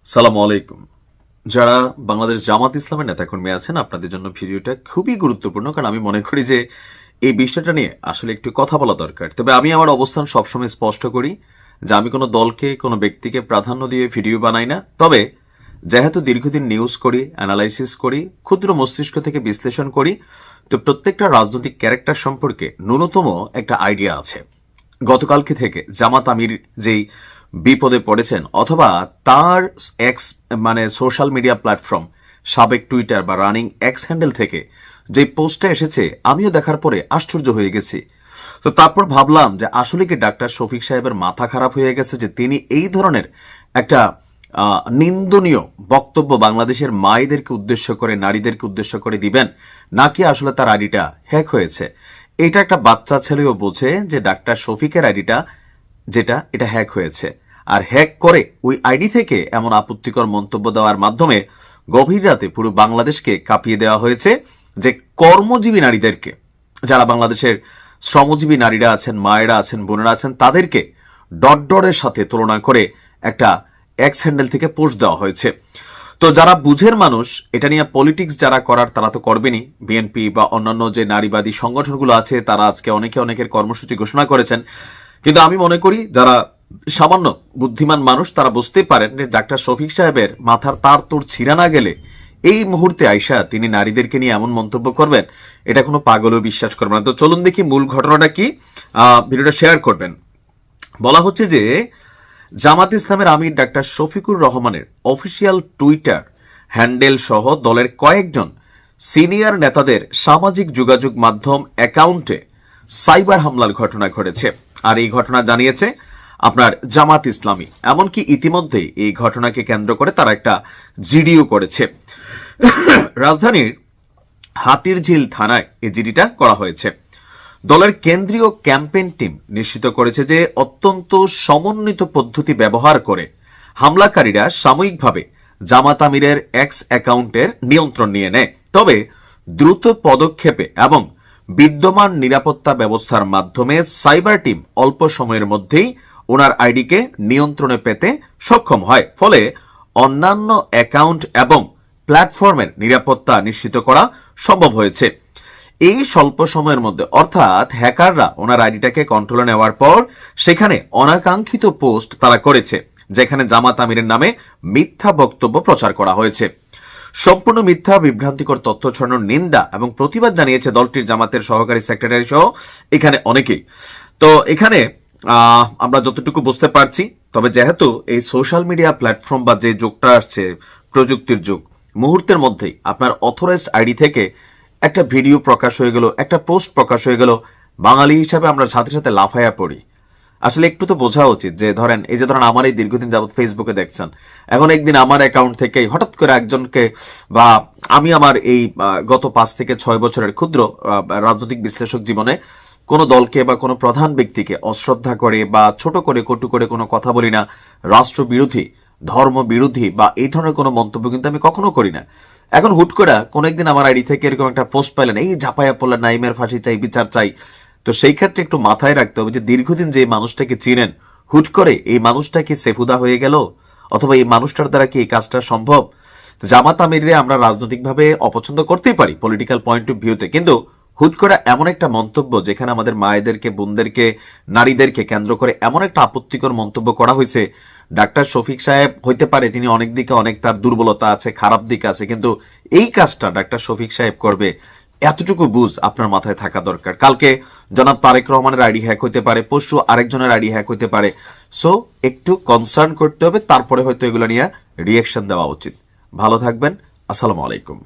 সালামু আলাইকুম। যারা বাংলাদেশ জামাত ইসলামের নেতাকর্মী আছেন, আপনাদের জন্য ভিডিওটা খুবই গুরুত্বপূর্ণ, কারণ আমি মনে করি যে এই বিষয়টা নিয়ে আসলে একটু কথা বলা দরকার। তবে আমি আমার অবস্থান সবসময় স্পষ্ট করি যে আমি কোনো দলকে, কোনো ব্যক্তিকে প্রাধান্য দিয়ে ভিডিও বানাই না। তবে যেহেতু দীর্ঘদিন নিউজ করি, অ্যানালাইসিস করি, ক্ষুদ্র মস্তিষ্ক থেকে বিশ্লেষণ করি, তো প্রত্যেকটা রাজনৈতিক ক্যারেক্টার সম্পর্কে ন্যূনতম একটা আইডিয়া আছে। গতকালকে থেকে জামাত আমির যেই বিপদে পড়েছেন, অথবা তার এক্স সোশ্যাল মিডিয়া প্ল্যাটফর্ম, সাবেক টুইটার বা রানিং এক্স হ্যান্ডেল থেকে যে পোস্টটা এসেছে, আমিও দেখার পরে আশ্চর্য হয়ে গেছি। তো তারপর ভাবলাম যে আসলে কি ডাক্তার শফিক সাহেবের মাথা খারাপ হয়ে গেছে যে তিনি এই ধরনের একটা নিন্দনীয় বক্তব্য বাংলাদেশের মায়েদেরকে উদ্দেশ্য করে, নারীদেরকে উদ্দেশ্য করে দিবেন, নাকি আসলে তার আইডিটা হ্যাক হয়েছে। এটা একটা বাচ্চা ছেলেও বোঝে যে ডাক্তার শফিকের আইডিটা এটা হ্যাক হয়েছে। আর হ্যাক করে ওই আইডি থেকে এমন আপত্তিকর মন্তব্য দেওয়ার মাধ্যমে গভীর রাতে পুরো বাংলাদেশকে কাঁপিয়ে দেওয়া হয়েছে। যে কর্মজীবী নারীদেরকে, যারা বাংলাদেশের শ্রমজীবী নারীরা আছেন, মায়েরা আছেন, বোনেরা আছেন, তাদেরকে ডটের সাথে তুলনা করে একটা এক্স হ্যান্ডেল থেকে পোস্ট দেওয়া হয়েছে। তো যারা বুঝের মানুষ, এটা নিয়ে পলিটিক্স যারা করার তারা তো করবেনই। বিএনপি বা অন্যান্য যে নারীবাদী সংগঠনগুলো আছে, তারা আজকে অনেকের কর্মসূচি ঘোষণা করেছেন। কিন্তু আমি মনে করি যারা সামান্য বুদ্ধিমান মানুষ, তারা বুঝতে পারেন যে ডাক্তার শফিক সাহেবের মাথার তার তোর ছিঁড়া না গেলে এই মুহূর্তে আইসা তিনি নারীদেরকে নিয়ে এমন মন্তব্য করবেন, এটা কোনো পাগলও বিশ্বাস করবে না। তো চলুন দেখি মূল ঘটনাটা কি, ভিডিওটা শেয়ার করবেন। বলা হচ্ছে যে জামাত ইসলামের আমির ডাক্তার শফিকুর রহমানের অফিসিয়াল টুইটার হ্যান্ডেল সহ দলের কয়েকজন সিনিয়র নেতাদের সামাজিক যোগাযোগ মাধ্যম অ্যাকাউন্টে সাইবার হামলার ঘটনা ঘটেছে। আর এই ঘটনা জানিয়েছে আপনার জামাত ইসলামী। এমনকি ইতিমধ্যে এই ঘটনাকে কেন্দ্র করে তারা একটা জিডিও করেছে। রাজধানীর হাতিরঝিল থানায় এই জিডিটা করা হয়েছে। দলের কেন্দ্রীয় ক্যাম্পেইন টিম নিশ্চিত করেছে যে অত্যন্ত সমন্বিত পদ্ধতি ব্যবহার করে হামলাকারীরা সাময়িকভাবে জামাত আমিরের এক্স অ্যাকাউন্টের নিয়ন্ত্রণ নিয়ে নেয়। তবে দ্রুত পদক্ষেপে এবং বিদ্যমান নিরাপত্তা ব্যবস্থার মাধ্যমে সাইবার টিম অল্প সময়ের মধ্যেই ওনার আইডিকে নিয়ন্ত্রণে পেতে সক্ষম হয়। ফলে অন্যান্য অ্যাকাউন্ট এবং প্ল্যাটফর্মের নিরাপত্তা নিশ্চিত করা সম্ভব হয়েছে। এই স্বল্প সময়ের মধ্যে, অর্থাৎ হ্যাকাররা ওনার আইডিটাকে কন্ট্রোলে নেওয়ার পর সেখানে অনাকাঙ্ক্ষিত পোস্ট তারা করেছে, যেখানে জামাত আমিরের নামে মিথ্যা বক্তব্য প্রচার করা হয়েছে। সম্পূর্ণ মিথ্যা, বিভ্রান্তিকর তথ্য ছড়ানোর নিন্দা এবং প্রতিবাদ জানিয়েছে দলটির জামাতের সহকারী সেক্রেটারি সহ এখানে অনেকেই। তো এখানে আমরা যতটুকু বুঝতে পারছি, তবে যেহেতু এই সোশ্যাল মিডিয়া প্ল্যাটফর্ম বা যে যুগটা আসছে, প্রযুক্তির যুগ, মুহূর্তের মধ্যেই আপনার অথরাইজড আইডি থেকে একটা ভিডিও প্রকাশ হয়ে গেল, একটা পোস্ট প্রকাশ হয়ে গেল, বাঙালি হিসাবে আমরা সাথে সাথে লাফাইয়া পড়ি। আসলে একটু তো বোঝা উচিত যে ধরেন আমার এই দীর্ঘদিন যাবত ফেসবুকে দেখছেন, এখন একদিন আমার অ্যাকাউন্ট থেকে হঠাৎ করে একজনকে, বা আমি আমার এই গত 5 থেকে 6 বছরের ক্ষুদ্র রাজনৈতিক বিশ্লেষক জীবনে কোনো দলকে বা কোনো প্রধান ব্যক্তিকে অশ্রদ্ধা করে বা ছোট করে কটু করে কোনো কথা বলি না, রাষ্ট্রবিরোধী, ধর্ম বিরোধী বা এই ধরনের কোনো মন্তব্য কিন্তু আমি কখনো করি না। এখন হুট করে কোনো একদিন আমার আইডি থেকে এরকম একটা পোস্ট পাইলেন, এই ঝাপাইয়া পড়লেন, নাইমের ফাঁসি চাই, বিচার চাই। তো সেই ক্ষেত্রে একটু মাথায় রাখতে হবে যে দীর্ঘদিন যে মানুষটাকে চিনেন, হুট করে এই মানুষটা কি সেফুদা হয়ে গেল, অথবা এই মানুষটার দ্বারা কি এই কাজটা সম্ভব? জামাত আমিরে আমরা রাজনৈতিকভাবে অপছন্দ করতেই পারি পলিটিক্যাল পয়েন্ট অফ ভিউতে, কিন্তু হুট করে এমন একটা মন্তব্য, যেখানে আমাদের মায়েদেরকে, বোনদেরকে, নারীদেরকে কেন্দ্র করে এমন একটা আপত্তিকর মন্তব্য করা হয়েছে। ডাক্তার শফিক সাহেব হইতে পারে তিনি অনেক দিকে অনেক তার দুর্বলতা আছে, খারাপ দিক আছে, কিন্তু এই কাজটা ডাক্তার শফিক সাহেব করবে, এতটুকু বুঝ আপনার মাথায় থাকা দরকার। কালকে জনাব তারেক রহমানের আইডি হ্যাক হইতে পারে, পরশু আরেকজনের আইডি হ্যাক হইতে পারে। সো একটু কনসার্ন করতে হবে, তারপরে হয়তো এগুলো নিয়ে রিয়াকশন দেওয়া উচিত। ভালো থাকবেন। আসসালামু আলাইকুম।